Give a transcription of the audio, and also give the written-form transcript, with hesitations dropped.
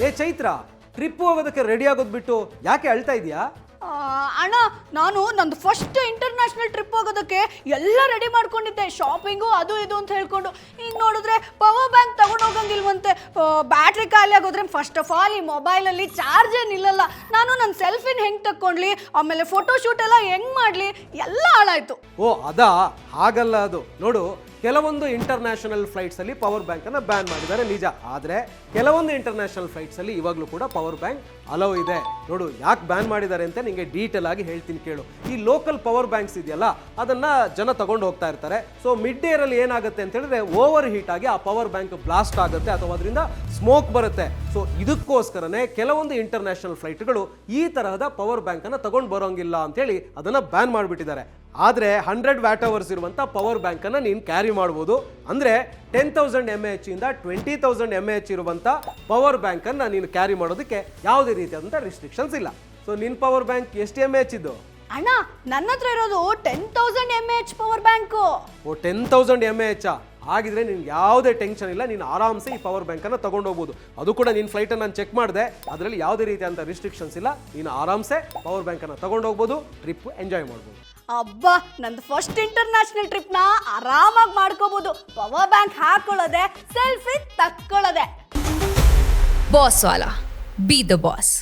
ಏ ಚೈತ್ರ, ಟ್ರಿಪ್ ಹೋಗೋದಕ್ಕೆ ರೆಡಿ ಆಗೋದು ಬಿಟ್ಟು ಯಾಕೆ ಅಳ್ತಾ ಇದೀಯಾ? ಅಣ್ಣ, ನಾನು ನಂದು ಫಸ್ಟ್ ಇಂಟರ್ನ್ಯಾಷನಲ್ ಟ್ರಿಪ್ ಹೋಗೋದಕ್ಕೆ ಎಲ್ಲ ರೆಡಿ ಮಾಡ್ಕೊಂಡಿದ್ದೆ, ಶಾಪಿಂಗು ಅದು ಇದು ಅಂತ ಹೇಳ್ಕೊಂಡು. ಈಗ ನೋಡಿದ್ರೆ ಪವರ್ ಬ್ಯಾಂಕ್ ತಗೊಂಡು ಹೋಗಂಗಿಲ್ವಂತೆ. ಬ್ಯಾಟ್ರಿ ಖಾಲಿ ಆಗೋದ್ರೆ ಫಸ್ಟ್ ಆಫ್ ಆಲ್ ಈ ಮೊಬೈಲಲ್ಲಿ ಚಾರ್ಜೇ ನಿಲ್ಲಲ್ಲ. ನಾನು ನನ್ನ ಸೆಲ್ಫಿನ ಹೆಂಗೆ ತಕ್ಕೊಂಡ್ಲಿ, ಆಮೇಲೆ ಫೋಟೋ ಶೂಟ್ ಎಲ್ಲ ಹೆಂಗೆ ಮಾಡಲಿ, ಎಲ್ಲ ಹಾಳಾಯ್ತು. ಓ ಅದಾ? ಹಾಗಲ್ಲ ಅದು. ನೋಡು, ಕೆಲವೊಂದು ಇಂಟರ್ನ್ಯಾಷನಲ್ ಫ್ಲೈಟ್ಸ್ ಅಲ್ಲಿ ಪವರ್ ಬ್ಯಾಂಕ್ ಅನ್ನ ಬ್ಯಾನ್ ಮಾಡಿದ್ದಾರೆ ನಿಜ. ಆದ್ರೆ ಕೆಲವೊಂದು ಇಂಟರ್ನ್ಯಾಷನಲ್ ಫ್ಲೈಟ್ಸ್ ಅಲ್ಲಿ ಇವಾಗಲೂ ಕೂಡ ಪವರ್ ಬ್ಯಾಂಕ್ ಅಲೋ ಇದೆ. ನೋಡು, ಯಾಕೆ ಬ್ಯಾನ್ ಮಾಡಿದ್ದಾರೆ ಅಂತ ನಿಮಗೆ ಡೀಟೇಲ್ ಆಗಿ ಹೇಳ್ತೀನಿ ಕೇಳು. ಈ ಲೋಕಲ್ ಪವರ್ ಬ್ಯಾಂಕ್ಸ್ ಇದೆಯಲ್ಲ, ಅದನ್ನ ಜನ ತಗೊಂಡು ಹೋಗ್ತಾ ಇರ್ತಾರೆ. ಸೊ ಮಿಡ್ ಏರ್ ಅಲ್ಲಿ ಏನಾಗುತ್ತೆ ಅಂತ ಹೇಳಿದ್ರೆ ಓವರ್ ಹೀಟ್ ಆಗಿ ಆ ಪವರ್ ಬ್ಯಾಂಕ್ ಬ್ಲಾಸ್ಟ್ ಆಗುತ್ತೆ ಅಥವಾ ಅದರಿಂದ ಸ್ಮೋಕ್ ಬರುತ್ತೆ. ಸೊ ಇದಕ್ಕೋಸ್ಕರನೇ ಕೆಲವೊಂದು ಇಂಟರ್ನ್ಯಾಷನಲ್ ಫ್ಲೈಟ್ಗಳು ಈ ತರಹದ ಪವರ್ ಬ್ಯಾಂಕ್ ಅನ್ನ ತಗೊಂಡು ಬರೋಂಗಿಲ್ಲ ಅಂತ ಹೇಳಿ ಅದನ್ನ ಬ್ಯಾನ್ ಮಾಡಿಬಿಟ್ಟಿದ್ದಾರೆ. ಆದರೆ 100 ವ್ಯಾಟ್ ಅವರ್ಸ್ ಇರುವಂಥ ಪವರ್ ಬ್ಯಾಂಕನ್ನು ನೀನು ಕ್ಯಾರಿ ಮಾಡ್ಬೋದು. ಅಂದರೆ 10,000 mAh ಇಂದ 20,000 mAh ಇರುವಂಥ ಪವರ್ ಬ್ಯಾಂಕನ್ನು ನೀನು ಕ್ಯಾರಿ ಮಾಡೋದಕ್ಕೆ ಯಾವುದೇ ರೀತಿಯಾದಂಥ ರಿಸ್ಟ್ರಿಕ್ಷನ್ಸ್ ಇಲ್ಲ. ಸೊ ನಿನ್ನ ಪವರ್ ಬ್ಯಾಂಕ್ ಎಷ್ಟು mAh ಇದ್ದು? ಅಣ್ಣ, ನನ್ನ ಹತ್ರ ಇರೋದು 10,000 mAh ಪವರ್ ಬ್ಯಾಂಕು. ಓ 10,000 mAh ಆಗಿದ್ರೆ ನಿನ್ಗೆ ಯಾವುದೇ ಟೆನ್ಷನ್ ಇಲ್ಲ. ನೀನು ಆರಾಮ್ಸೆ ಈ ಪವರ್ ಬ್ಯಾಂಕನ್ನು ತೊಗೊಂಡು ಹೋಗ್ಬೋದು. ಅದು ಕೂಡ ನಿನ್ನ ಫ್ಲೈಟನ್ನು ನಾನು ಚೆಕ್ ಮಾಡಿದೆ, ಅದರಲ್ಲಿ ಯಾವುದೇ ರೀತಿಯಾದಂಥ ರಿಸ್ಟ್ರಿಕ್ಷನ್ಸ್ ಇಲ್ಲ. ನೀನು ಆರಾಮ್ಸೆ ಪವರ್ ಬ್ಯಾಂಕನ್ನು ತೊಗೊಂಡು ಹೋಗ್ಬೋದು, ಟ್ರಿಪ್ ಎಂಜಾಯ್ ಮಾಡ್ಬೋದು. ಅಬ್ಬಾ, ನಂದು ಫಸ್ಟ್ ಇಂಟರ್ನ್ಯಾಷನಲ್ ಟ್ರಿಪ್ನ ಆರಾಮಾಗಿ ಮಾಡ್ಕೋಬಹುದು. ಪವರ್ ಬ್ಯಾಂಕ್ ಹಾಕೊಳ್ಳೋದೆ, ಸೆಲ್ಫಿ ತಕ್ಕೊಳ್ಳೋದೆ. ಬಾಸ್ ವಾಲಾ, ಬಿ ದ ಬಾಸ್.